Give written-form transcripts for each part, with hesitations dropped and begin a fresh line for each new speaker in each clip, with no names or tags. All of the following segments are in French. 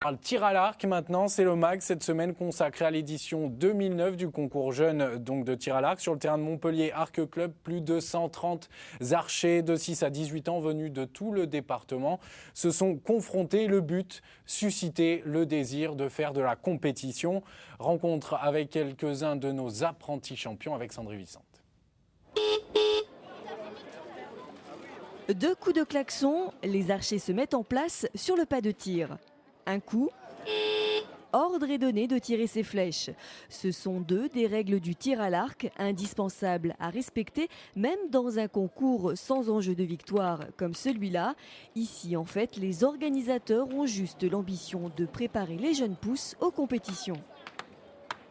Le tir à l'arc maintenant, c'est le MAG cette semaine consacré à l'édition 2009 du concours jeune donc de tir à l'arc. Sur le terrain de Montpellier Arc Club, plus de 130 archers de 6 à 18 ans venus de tout le département se sont confrontés. Le but, susciter le désir de faire de la compétition. Rencontre avec quelques-uns de nos apprentis champions avec Sandrine Vicente.
2 coups de klaxon, les archers se mettent en place sur le pas de tir. Un coup, ordre est donné de tirer ses flèches. Ce sont 2 des règles du tir à l'arc, indispensables à respecter, même dans un concours sans enjeu de victoire comme celui-là. Ici, en fait, les organisateurs ont juste l'ambition de préparer les jeunes pousses aux compétitions.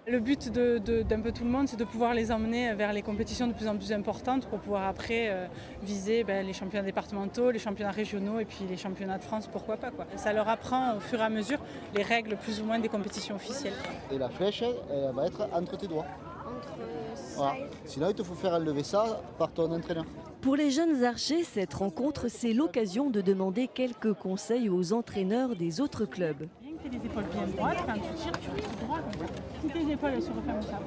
Le but d'un peu tout le monde, c'est de pouvoir les emmener vers les compétitions de plus en plus importantes pour pouvoir après viser les championnats départementaux, les championnats régionaux et puis les championnats de France, pourquoi pas. Ça leur apprend au fur et à mesure les règles plus ou moins des compétitions officielles.
Et la flèche, elle va être entre tes doigts. Voilà. Sinon, il te faut faire enlever ça par ton entraîneur.
Pour les jeunes archers, cette rencontre, c'est l'occasion de demander quelques conseils aux entraîneurs des autres clubs.
Les épaules bien droites, quand tu tires, tu restes droit. Si tes épaules se referment ça.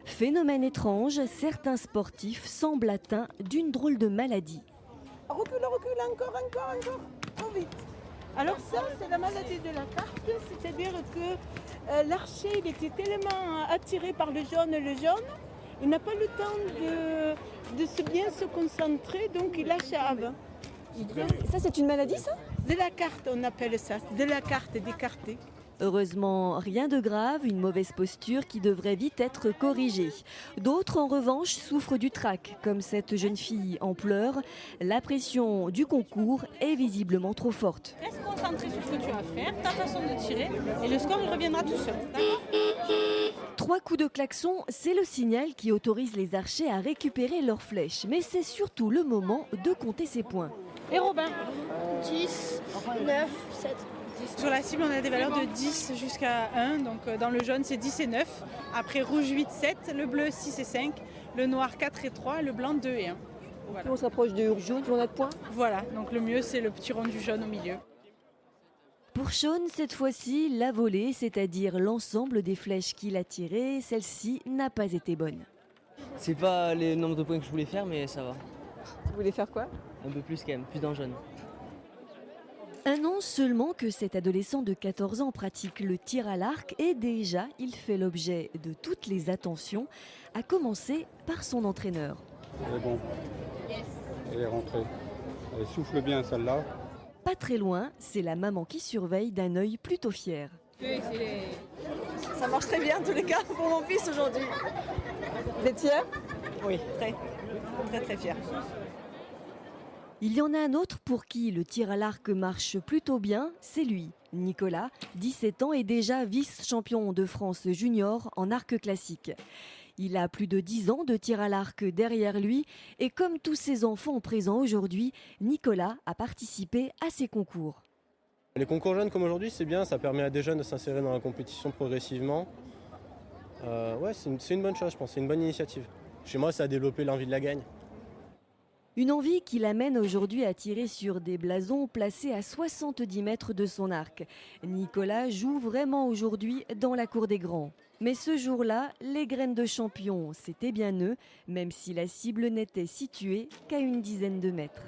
Phénomène étrange, certains sportifs semblent atteints d'une drôle de maladie.
Recule, encore, trop vite. Alors ça, c'est la maladie de la carte, c'est-à-dire que l'archer, il était tellement attiré par le jaune, il n'a pas le temps de bien se concentrer, donc il achave.
Ça, c'est une maladie, ça ?
De la carte, on appelle ça, de la carte d'écarté.
Heureusement, rien de grave, une mauvaise posture qui devrait vite être corrigée. D'autres, en revanche, souffrent du trac, comme cette jeune fille en pleurs. La pression du concours est visiblement trop forte.
Reste concentré sur ce que tu as à faire, ta façon de tirer, et le score il reviendra tout seul.
3 coups de klaxon, c'est le signal qui autorise les archers à récupérer leurs flèches. Mais c'est surtout le moment de compter ses points.
Et Robin ?
10, 9, 7.
Sur la cible, on a des valeurs de 10 jusqu'à 1. Donc dans le jaune, c'est 10 et 9. Après, rouge 8, 7. Le bleu 6 et 5. Le noir 4 et 3. Le blanc 2 et 1. Voilà.
On se rapproche du jaune, on a de points.
Voilà, donc le mieux, c'est le petit rond du jaune au milieu.
Pour Sean, cette fois-ci, la volée, c'est-à-dire l'ensemble des flèches qu'il a tirées, celle-ci n'a pas été bonne.
C'est pas le nombre de points que je voulais faire, mais ça va.
Vous voulez faire quoi ?
Un peu plus quand même, plus dans le jaune.
Un an seulement que cet adolescent de 14 ans pratique le tir à l'arc et déjà il fait l'objet de toutes les attentions, à commencer par son entraîneur.
Elle est bon. Elle est rentrée. Elle souffle bien celle-là.
Pas très loin, c'est la maman qui surveille d'un œil plutôt fier.
Ça marche très bien en tous les cas pour mon fils aujourd'hui. Vous êtes fier ?
Oui.
Très fier.
Il y en a un autre pour qui le tir à l'arc marche plutôt bien, c'est lui. Nicolas, 17 ans et déjà vice-champion de France junior en arc classique. Il a plus de 10 ans de tir à l'arc derrière lui et comme tous ses enfants présents aujourd'hui, Nicolas a participé à ces concours.
Les concours jeunes comme aujourd'hui, c'est bien, ça permet à des jeunes de s'insérer dans la compétition progressivement. C'est une bonne chose, je pense, c'est une bonne initiative. Chez moi, ça a développé l'envie de la gagne.
Une envie qui l'amène aujourd'hui à tirer sur des blasons placés à 70 mètres de son arc. Nicolas joue vraiment aujourd'hui dans la cour des grands. Mais ce jour-là, les graines de champion, c'était bien eux, même si la cible n'était située qu'à une dizaine de mètres.